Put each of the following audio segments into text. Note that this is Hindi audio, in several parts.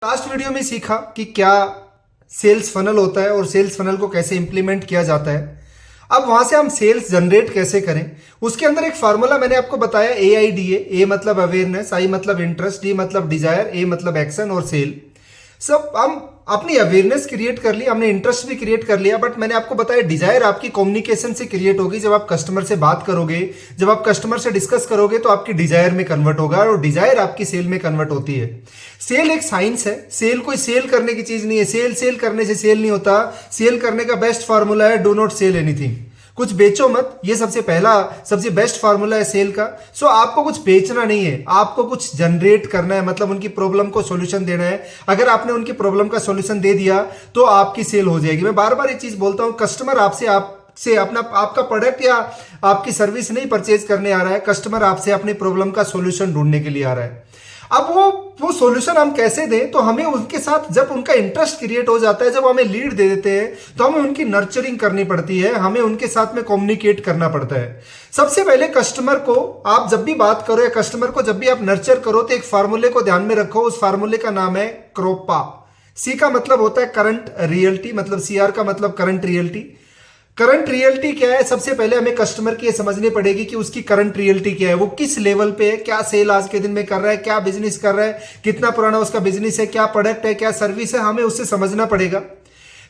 लास्ट वीडियो में सीखा कि क्या सेल्स फनल होता है और सेल्स फनल को कैसे इंप्लीमेंट किया जाता है। अब वहां से हम सेल्स जनरेट कैसे करें, उसके अंदर एक फार्मूला मैंने आपको बताया AIDA। ए मतलब अवेयरनेस, आई मतलब इंटरेस्ट, डी मतलब डिजायर, ए मतलब एक्शन और सेल। सब हम अपनी अवेयरनेस क्रिएट कर ली, हमने इंटरेस्ट भी क्रिएट कर लिया, बट मैंने आपको बताया डिजायर आपकी कम्युनिकेशन से क्रिएट होगी। जब आप कस्टमर से बात करोगे, जब आप कस्टमर से डिस्कस करोगे तो आपकी डिजायर में कन्वर्ट होगा और डिजायर आपकी सेल में कन्वर्ट होती है। सेल एक साइंस है, सेल कोई सेल करने की चीज नहीं है। सेल करने से सेल नहीं होता। सेल करने का बेस्ट फार्मूला है डू नॉट सेल एनीथिंग, कुछ बेचो मत। ये सबसे बेस्ट फार्मूला है सेल का। सो आपको कुछ बेचना नहीं है, आपको कुछ जनरेट करना है, मतलब उनकी प्रॉब्लम को सॉल्यूशन देना है। अगर आपने उनकी प्रॉब्लम का सॉल्यूशन दे दिया तो आपकी सेल हो जाएगी। मैं बार बार ये चीज बोलता हूं, कस्टमर आपसे आपका प्रोडक्ट या आपकी सर्विस नहीं परचेज करने आ रहा है, कस्टमर आपसे अपनी प्रॉब्लम का सॉल्यूशन ढूंढने के लिए आ रहा है। अब वो सॉल्यूशन हम कैसे दें, तो हमें उनके साथ जब उनका इंटरेस्ट क्रिएट हो जाता है, जब हमें लीड दे देते हैं, तो हमें उनकी नर्चरिंग करनी पड़ती है, हमें उनके साथ में कम्युनिकेट करना पड़ता है। सबसे पहले कस्टमर को आप जब भी बात करो या कस्टमर को जब भी आप नर्चर करो तो एक फार्मूले को ध्यान में रखो। उस फार्मूले का नाम है क्रोपा। सी का मतलब होता है करंट रियलिटी, मतलब CR का मतलब करंट रियलिटी। करंट रियलिटी क्या है, सबसे पहले हमें कस्टमर की ये समझनी पड़ेगी कि उसकी करंट रियलिटी क्या है, वो किस लेवल पे है, क्या सेल आज के दिन में कर रहा है, क्या बिजनेस कर रहा है, कितना पुराना उसका बिजनेस है, क्या प्रोडक्ट है, क्या सर्विस है, हमें उससे समझना पड़ेगा।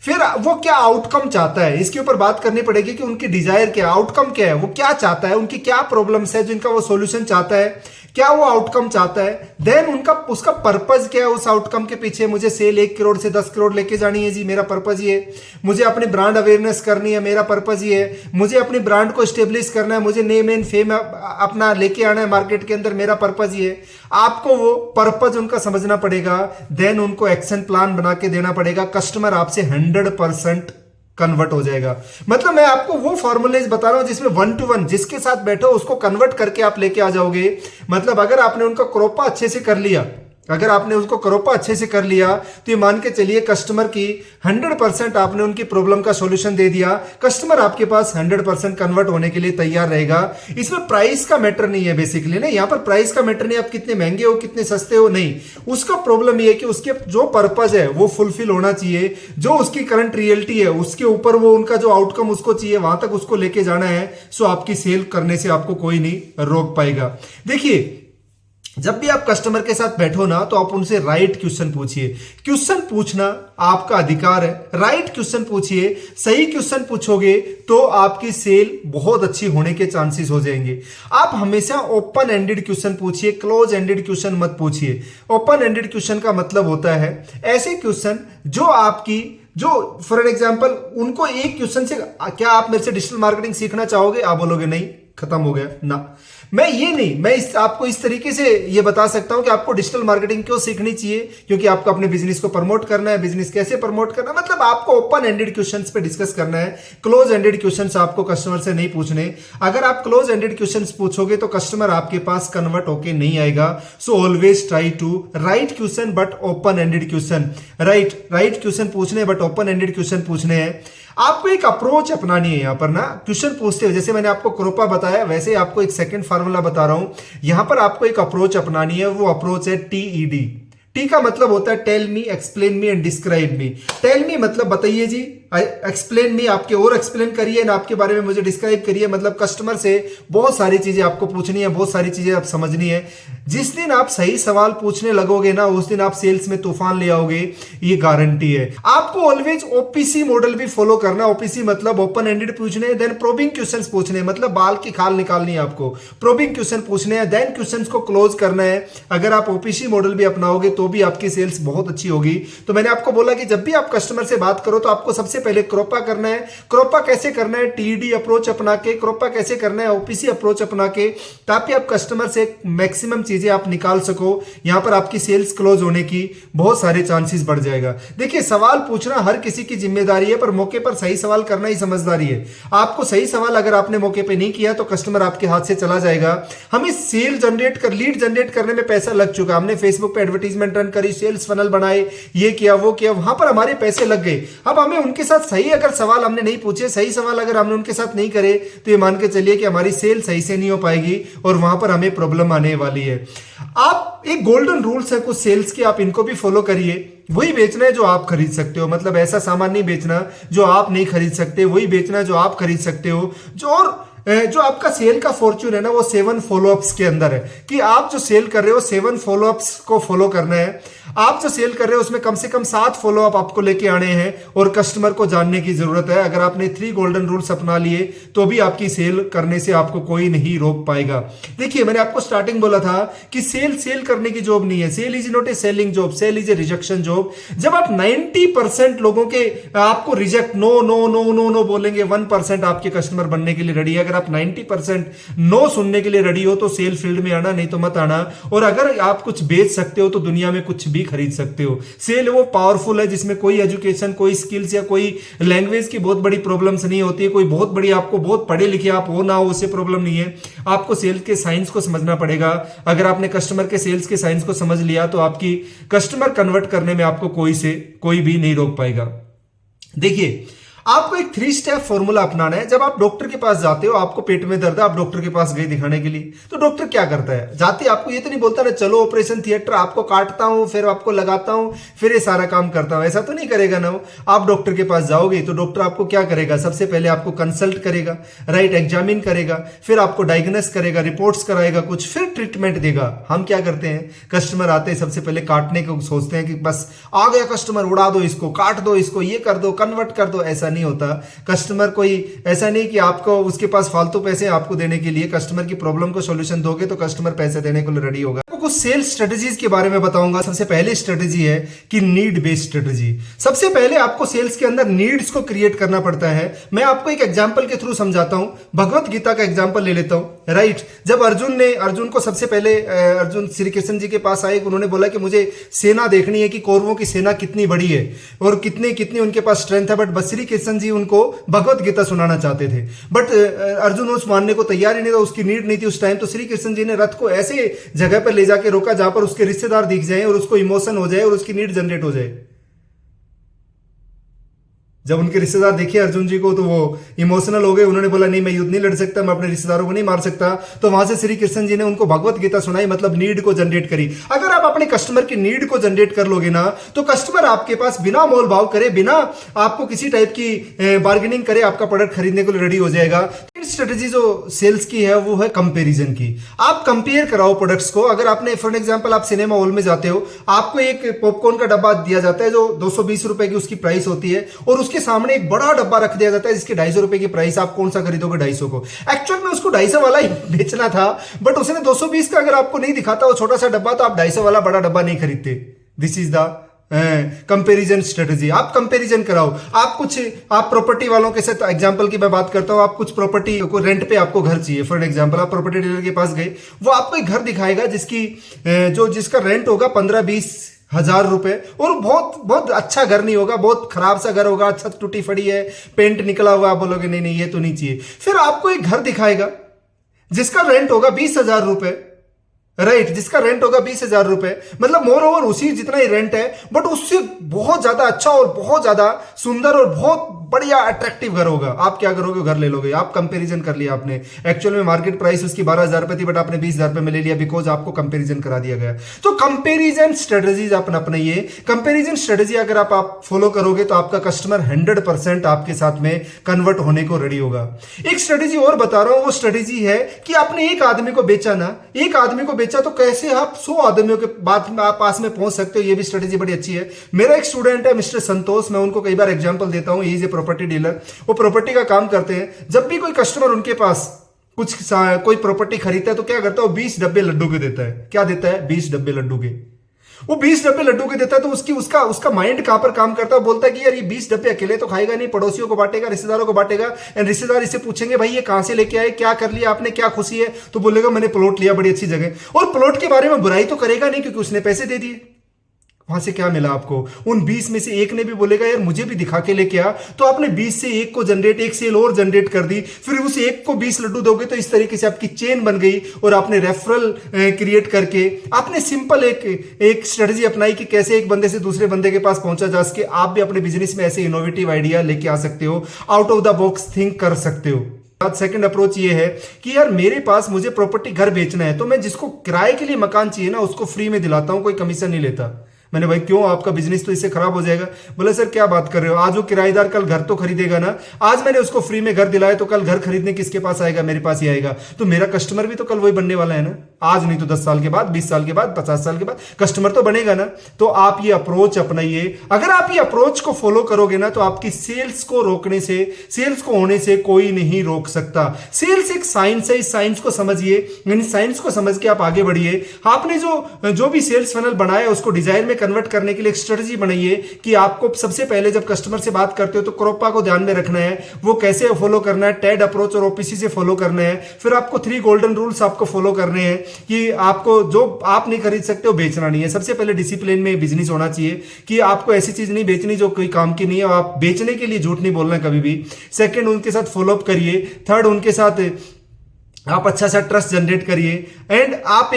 फिर वो क्या आउटकम चाहता है, इसके ऊपर बात करनी पड़ेगी कि उनकी डिजायर क्या है, आउटकम क्या है, वो क्या चाहता है, उनकी क्या प्रॉब्लम्स है जिनका वो सॉल्यूशन चाहता है, क्या वो आउटकम चाहता है। देन उसका पर्पज क्या है, उस आउटकम के पीछे मुझे सेल 1 करोड़ से 10 करोड़ लेके जानी है जी, मेरा पर्पज ये है। मुझे अपनी ब्रांड अवेयरनेस करनी है, मेरा पर्पज ये है। मुझे अपनी ब्रांड को स्टेब्लिश करना है, मुझे नेम एंड फेम अपना लेके आना है मार्केट के अंदर, मेरा पर्पज ये है। आपको वो पर्पज उनका समझना पड़ेगा, देन उनको एक्शन प्लान बना के देना पड़ेगा। कस्टमर आपसे 100% कन्वर्ट हो जाएगा। मतलब मैं आपको वो फॉर्मूलेज बता रहा हूं जिसमें 1 to 1 जिसके साथ बैठो उसको कन्वर्ट करके आप लेके आ जाओगे। मतलब अगर आपने उनका क्रोपा अच्छे से कर लिया, अगर आपने उसको क्रोपा अच्छे से कर लिया, तो ये मान के चलिए कस्टमर की 100% आपने उनकी प्रॉब्लम का सॉल्यूशन दे दिया। कस्टमर आपके पास 100% कन्वर्ट होने के लिए तैयार रहेगा। इसमें प्राइस का मैटर नहीं है बेसिकली, नहीं, यहां पर प्राइस का मैटर नहीं, आप कितने महंगे हो कितने सस्ते हो, नहीं। उसका प्रॉब्लम ये है कि उसके जो पर्पज है वो फुलफिल होना चाहिए, जो उसकी करंट रियलिटी है उसके ऊपर वो उनका जो आउटकम उसको चाहिए वहां तक उसको लेके जाना है। सो आपकी सेल करने से आपको कोई नहीं रोक पाएगा। देखिए, जब भी आप कस्टमर के साथ बैठो ना, तो आप उनसे राइट क्वेश्चन पूछिए। क्वेश्चन पूछना आपका अधिकार है, राइट क्वेश्चन पूछिए। सही क्वेश्चन पूछोगे तो आपकी सेल बहुत अच्छी होने के चांसेस हो जाएंगे। आप हमेशा ओपन एंडेड क्वेश्चन पूछिए, क्लोज एंडेड क्वेश्चन मत पूछिए। ओपन एंडेड क्वेश्चन का मतलब होता है ऐसे क्वेश्चन जो फॉर एग्जाम्पल उनको एक क्वेश्चन से, क्या आप मेरे से डिजिटल मार्केटिंग सीखना चाहोगे, आप बोलोगे नहीं, खत्म हो गया ना। मैं आपको इस तरीके से ये बता सकता हूं कि आपको डिजिटल मार्केटिंग क्यों सीखनी चाहिए, क्योंकि आपको अपने बिजनेस को प्रमोट करना है। बिजनेस कैसे प्रमोट करना, मतलब आपको ओपन एंडेड क्वेश्चंस पे डिस्कस करना है। क्लोज एंडेड क्वेश्चंस आपको कस्टमर से नहीं पूछने। अगर आप क्लोज एंडेड क्वेश्चंस पूछोगे तो कस्टमर आपके पास कन्वर्ट होके नहीं आएगा। So always try to right question but open ended question. Right question पूछने बट ओपन एंडेड क्वेश्चन पूछने हैं। आपको एक अप्रोच अपनानी है। यहां पर ना क्वेश्चन पूछते हुए, जैसे मैंने आपको क्रोपा बताया, वैसे आपको एक सेकंड फार्मूला बता रहा हूं। यहां पर आपको एक अप्रोच अपनानी है, वो अप्रोच है TED। टी का मतलब होता है tell me, explain me and describe me. Tell me मतलब बताइए जी, एक्सप्लेन मी आपके और एक्सप्लेन करिए ना, आपके बारे में मुझे डिस्क्राइब करिए। मतलब कस्टमर से बहुत सारी चीजें आपको पूछनी है, बहुत सारी चीजें आप समझनी है। जिस दिन आप सही सवाल पूछने लगोगे ना, उस दिन आप सेल्स में तूफान ले आओगे, ये गारंटी है। आपको ऑलवेज OPC मॉडल भी फॉलो करना। OPC मतलब ओपन एंडेड पूछने, देन प्रोबिंग क्वेश्चंस पूछने, मतलब बाल की खाल निकालनी है आपको। प्रोबिंग क्वेश्चन पूछने हैं, देन क्वेश्चंस को क्लोज करना है। अगर आप OPC मॉडल भी अपनाओगे तो भी आपकी सेल्स बहुत अच्छी होगी। तो मैंने आपको बोला कि जब भी आप कस्टमर से बात करो तो आपको सबसे पहले क्रोपा करना है। क्रोपा कैसे करना है, TED अप्रोच अपना के। क्रोपा कैसे करना है, OPC अप्रोच अपना के, ताकि आप कस्टमर से मैक्सिमम चीजें आप निकाल सको। यहां पर आपकी सेल्स क्लोज होने की बहुत सारे चांसेस बढ़ जाएगा। देखिए, सवाल पूछना हर किसी की जिम्मेदारी है, पर मौके पर सही सवाल करना ही समझदारी है। आपको सही सवाल अगर आपने मौके पे नहीं किया तो कस्टमर आपके हाथ से चला जाएगा। हमें लीड जनरेट करने में पैसा लग चुका। हमने फेसबुक पे एडवर्टीजमेंट रन करी, सेल्स फनल बनाए, ये किया वो किया, वहां पर हमारे पैसे लग गए। अब हमें उनके साथ सही अगर सवाल हमने नहीं पूछे, सही सवाल अगर हमने उनके साथ नहीं करे, तो ये मान के चलिए कि हमारी सेल सही से नहीं हो पाएगी और वहां पर हमें प्रॉब्लम आने वाली है। आप एक गोल्डन रूल्स है कुछ सेल्स के, आप इनको भी फॉलो करिए। वही बेचना है जो आप खरीद सकते हो, मतलब ऐसा सामान नहीं बेचना जो आप नहीं खरीद सकते, वही बेचना है जो आप खरीद सकते हो। जो आपका सेल का फॉर्च्यून है ना, वो 7 फॉलोअप्स के अंदर है कि आप जो सेल कर रहे हो 7 फॉलोअप्स को फॉलो करना है। आप जो सेल कर रहे हो उसमें कम से कम 7 फॉलोअप आपको लेके आने हैं और कस्टमर को जानने की जरूरत है। अगर आपने 3 गोल्डन रूल्स अपना लिए तो भी आपकी सेल करने से आपको कोई नहीं रोक पाएगा। देखिए, मैंने आपको स्टार्टिंग बोला था कि सेल करने की जॉब नहीं है। Sell is not a selling job, sell is a rejection job. जब आप 90% लोगों के आपको reject no no no no no बोलेंगे, 1% आपके कस्टमर बनने के लिए रेडी है। अगर आप 90% नो सुनने के लिए रेडी हो तो सेल फील्ड में आना, नहीं तो मत आना। और अगर आप कुछ बेच सकते हो तो दुनिया में कुछ भी खरीद सकते हो। सेल वो पावरफुल है जिसमें कोई एजुकेशन, कोई स्किल्स या कोई लैंग्वेज की बहुत बड़ी प्रॉब्लम्स नहीं होती है। कोई बहुत बड़ी, आपको बहुत पढ़े लिखे आप हो ना हो, उससे प्रॉब्लम नहीं है। आपको सेल के साइंस को समझना पड़ेगा। अगर आपने कस्टमर के सेल्स के साइंस को समझ लिया तो आपकी कस्टमर कन्वर्ट करने में आपको कोई भी नहीं रोक पाएगा। देखिए, आपको एक 3 स्टेप फॉर्मूला अपनाना है। जब आप डॉक्टर के पास जाते हो, आपको पेट में दर्द है, आप डॉक्टर के पास गए दिखाने के लिए, तो डॉक्टर क्या करता है? जाते आपको ये तो नहीं बोलता ना चलो ऑपरेशन थिएटर, आपको काटता हूं फिर आपको लगाता हूं फिर ये सारा काम करता हूं, ऐसा तो नहीं करेगा ना वो। आप डॉक्टर के पास जाओगे तो डॉक्टर आपको क्या करेगा? सबसे पहले आपको कंसल्ट करेगा, राइट, एग्जामिन करेगा, फिर आपको डायग्नोस करेगा, रिपोर्ट्स कराएगा कुछ, फिर ट्रीटमेंट देगा। हम क्या करते हैं, कस्टमर आते हैं सबसे पहले काटने को सोचते हैं कि बस आ गया कस्टमर, उड़ा दो इसको, काट दो इसको, ये कर दो, कन्वर्ट कर दो। ऐसा नहीं होता। कस्टमर कोई ऐसा नहीं कि आपको उसके पास फालतू पैसे आपको देने के लिए, कस्टमर की प्रॉब्लम को सॉल्यूशन दोगे तो कस्टमर पैसे देने को रेडी होगा। आपको कुछ सेल्स स्ट्रेटजीज के बारे में बताऊंगा। सबसे पहली स्ट्रेटजी है कि नीड बेस्ड स्ट्रेटजी। सबसे पहले आपको सेल्स के अंदर नीड्स को क्रिएट करना पड़ता है। मैं आपको एक एग्जांपल के थ्रू समझाता हूं। भगवत गीता का एग्जांपल ले लेता हूं, राइट। जब अर्जुन को सबसे पहले अर्जुन श्री कृष्ण जी के पास आए, उन्होंने बोला कि मुझे सेना देखनी है कि कौरवों की सेना कितनी बड़ी है और कितनी कितनी उनके पास स्ट्रेंथ है। बट श्री कृष्ण जी उनको भगवत गीता सुनाना चाहते थे, बट अर्जुन उस मानने को तैयार ही नहीं था, उसकी नीड नहीं थी उस टाइम। तो श्री कृष्ण जी ने रथ को ऐसे जगह पर ले जाके रोका जहां पर उसके रिश्तेदार दिख जाए और उसको इमोशन हो जाए और उसकी नीड जनरेट हो जाए। जब उनके रिश्तेदार देखे अर्जुन जी को तो वो इमोशनल हो गए। उन्होंने बोला नहीं, मैं युद्ध नहीं लड़ सकता, मैं अपने रिश्तेदारों को नहीं मार सकता। तो वहां से श्री कृष्ण जी ने उनको भगवत गीता सुनाई, मतलब नीड को जनरेट करी। अगर आप अपने कस्टमर की नीड को जनरेट कर लोगे ना, तो कस्टमर आपके पास बिना मोल भाव करे, बिना आपको किसी टाइप की बार्गेनिंग करे, आपका प्रोडक्ट खरीदने को रेडी हो जाएगा। स्ट्रेटेजी जो सेल्स की है वो है कंपैरिजन की। आप कंपेयर कराओ प्रोडक्ट्स को। अगर आपने फॉर एग्जांपल आप सिनेमा हॉल में जाते हो, आपको एक पॉपकॉर्न का डब्बा दिया जाता है जो 220 रुपए की उसकी प्राइस होती है, और उसके सामने एक बड़ा डब्बा रख दिया जाता है जिसके 250 रुपए की प्राइस। आप कौन सा खरीदोगे? 250 को। एक्चुअल में उसको 250 वाला ही बेचना था, बट उसने 220 का अगर आपको नहीं दिखाता वो छोटा सा डब्बा, तो आप 250 वाला बड़ा डब्बा नहीं खरीदते। This is the comparison strategy. आप कंपैरिजन कराओ। आप प्रॉपर्टी वालों के साथ, एग्जांपल की मैं बात करता हूं, आप कुछ प्रॉपर्टी को रेंट पे आपको घर चाहिए। फॉर एग्जांपल आप प्रॉपर्टी डीलर के पास गए, वो आपको एक घर दिखाएगा जिसका रेंट होगा 15-20 हजार रुपए, और बहुत बहुत अच्छा घर नहीं होगा, बहुत खराब सा घर होगा, छत टूटी फड़ी है, पेंट निकला हुआ। आप बोलोगे नहीं नहीं ये तो नहीं चाहिए। फिर आपको एक घर दिखाएगा जिसका रेंट होगा 20,000 रुपए, राइट, जिसका रेंट होगा 20,000 रुपए, मतलब मोर ओवर उसी जितना ही रेंट है, बट उससे बहुत ज्यादा अच्छा और बहुत ज्यादा सुंदर और बहुत बढ़िया अट्रैक्टिव घर होगा। आप क्या करोगे? घर ले लोगे। आप कंपैरिजन कर लिया आपने। एक्चुअल में मार्केट प्राइस उसकी 12,000 रुपए थी, बट आपने 20,000 रुपए में ले लिया बिकॉज आपको कंपैरिजन करा दिया गया। तो कंपैरिजन स्ट्रेटजीज अपनाइए। कंपैरिजन स्ट्रेटजी अगर आप फॉलो करोगे तो आपका कस्टमर 100% आपके साथ में कन्वर्ट होने को रेडी होगा। एक स्ट्रेटजी और बता रहा हूं, वो स्ट्रेटजी है कि आपने एक आदमी को बेचा ना, एक आदमी को बेचा तो कैसे आप 100 आदमियों के पास में पहुंच सकते हो। ये भी स्ट्रेटजी बड़ी अच्छी है। मेरा एक स्टूडेंट है मिस्टर संतोष, मैं उनको कई बार एग्जांपल देता हूं। इज ए प्रॉपर्टी डीलर, वो प्रॉपर्टी का काम करते हैं। जब भी कोई कस्टमर उनके पास कोई प्रॉपर्टी खरीदता है तो क्या करता है? वो 20 डब्बे लड्डू के देता है। क्या देता है? 20 डब्बे लड्डू के। वो 20 डब्बे लड्डू के देता है तो उसका माइंड कहां पर काम करता है? बोलता है कि यार ये 20 डब्बे अकेले तो खाएगा नहीं, पड़ोसियों को बांटेगा, रिश्तेदारों को बांटेगा। एंड रिश्तेदार इससे पूछेंगे भाई ये कहां से लेके आए, क्या कर लिया आपने, क्या खुशी है? तो बोलेगा मैंने प्लॉट लिया बड़ी अच्छी जगह। और प्लॉट के बारे में बुराई तो करेगा नहीं क्योंकि उसने पैसे दे दिए। वहां से क्या मिला आपको? उन 20 में से एक ने भी बोलेगा यार मुझे भी दिखा के लेके आ, तो आपने 20 से एक को जनरेट, एक सेल और जनरेट कर दी, फिर उस एक को 20 लड्डू दोगे, तो इस तरीके से आपकी चेन बन गई और आपने रेफरल क्रिएट करके आपने सिंपल एक स्ट्रेटजी अपनाई कि कैसे एक बंदे से दूसरे बंदे के पास पहुंचा जा सके। आप भी अपने बिजनेस में ऐसे इनोवेटिव आइडिया लेके आ सकते हो, out of the box think कर सकते हो। सेकंड अप्रोच ये है कि यार मेरे पास मुझे प्रॉपर्टी घर बेचना है, तो मैं जिसको किराए के लिए मकान चाहिए ना उसको फ्री में दिलाता हूं, कोई कमीशन नहीं लेता। मैंने भाई क्यों, आपका बिजनेस तो इससे खराब हो जाएगा। बोला सर क्या बात कर रहे हो, आज वो किराएदार कल घर तो खरीदेगा ना, आज मैंने उसको फ्री में घर दिलाया तो कल घर खरीदने किसके पास आएगा, मेरे पास ही आएगा। तो मेरा कस्टमर भी तो कल वही बनने वाला है ना, आज नहीं तो 10 साल के बाद, 20 साल के बाद, 50 साल के बाद कस्टमर तो बनेगा ना। तो आप ये अप्रोच अपनाइए। अगर आप ये अप्रोच को फॉलो करोगे ना तो आपकी सेल्स को रोकने से, सेल्स को होने से कोई नहीं रोक सकता। सेल्स एक साइंस है, इस साइंस को समझिए, इन साइंस को समझ के आप आगे बढ़िए। आपने जो भी सेल्स फनल बनाया उसको डिजायर में कन्वर्ट करने के लिए एक स्ट्रेटजी बनाइए कि आपको सबसे पहले जब कस्टमर से बात करते हो तो क्रोपा को ध्यान में रखना है, वो कैसे फॉलो करना है, टेड अप्रोच और ओपीसी से फॉलो करना है। फिर आपको 3 गोल्डन रूल्स आपको फॉलो करने हैं कि आपको जो आप नहीं खरीद सकते वो बेचना नहीं है। सबसे पहले डिसिप्लिन में बिजनेस होना चाहिए कि आपको ऐसी चीज नहीं बेचनी जो कोई काम की नहीं है, आप बेचने के लिए झूठ नहीं बोलना कभी भी। सेकंड, उनके साथ फॉलोअप करिए। थर्ड, उनके साथ आप अच्छा सा ट्रस्ट जनरेट करिए। एंड आप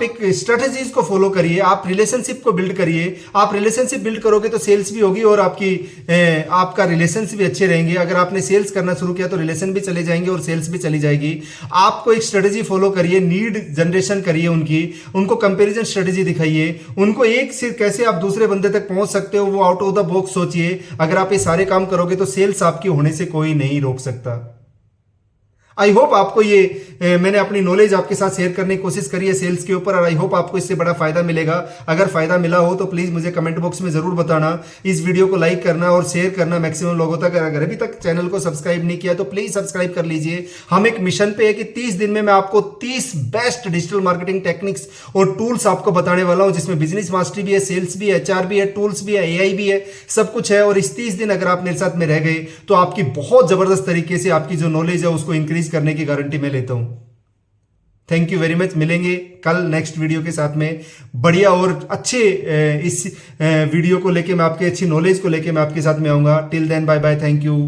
एक स्ट्रेटजीज को फॉलो करिए, आप रिलेशनशिप को बिल्ड करिए। आप रिलेशनशिप बिल्ड करोगे तो सेल्स भी होगी और आपका रिलेशंस भी अच्छे रहेंगे। अगर आपने सेल्स करना शुरू किया तो रिलेशन भी चले जाएंगे और सेल्स भी चली जाएगी। आपको एक स्ट्रेटजी फॉलो करिए, नीड जनरेशन करिए उनको कंपेरिजन स्ट्रेटजी दिखाइए, उनको एक से कैसे आप दूसरे बंदे तक पहुंच सकते हो वो आउट ऑफ द बॉक्स सोचिए। अगर आप ये सारे काम करोगे तो सेल्स आपकी होने से कोई नहीं रोक सकता। आई होप आपको ये मैंने अपनी नॉलेज आपके साथ शेयर करने की कोशिश करी है सेल्स के ऊपर, और आई होप आपको इससे बड़ा फायदा मिलेगा। अगर फायदा मिला हो तो प्लीज मुझे कमेंट बॉक्स में जरूर बताना। इस वीडियो को लाइक करना और शेयर करना मैक्सिमम लोगों तक। अगर अभी तक चैनल को सब्सक्राइब नहीं किया तो प्लीज सब्सक्राइब कर लीजिए। हम एक मिशन पे है कि 30 दिन में मैं आपको 30 बेस्ट डिजिटल मार्केटिंग टेक्निक्स और टूल्स आपको बताने वाला हूं, जिसमें बिजनेस मास्टरी भी है, सेल्स भी है, एचआर भी है, टूल्स भी है, एआई भी है, सब कुछ है। और इस 30 दिन अगर आप मेरे साथ में रह गए तो आपकी बहुत जबरदस्त तरीके से आपकी जो नॉलेज है उसको इंक्रीज करने की गारंटी मैं लेता हूं। Thank you very much. मिलेंगे कल नेक्स्ट वीडियो के साथ में बढ़िया और अच्छे इस वीडियो को लेके मैं आपके अच्छी नॉलेज को लेके मैं आपके साथ में आऊंगा। Till then bye bye, thank you.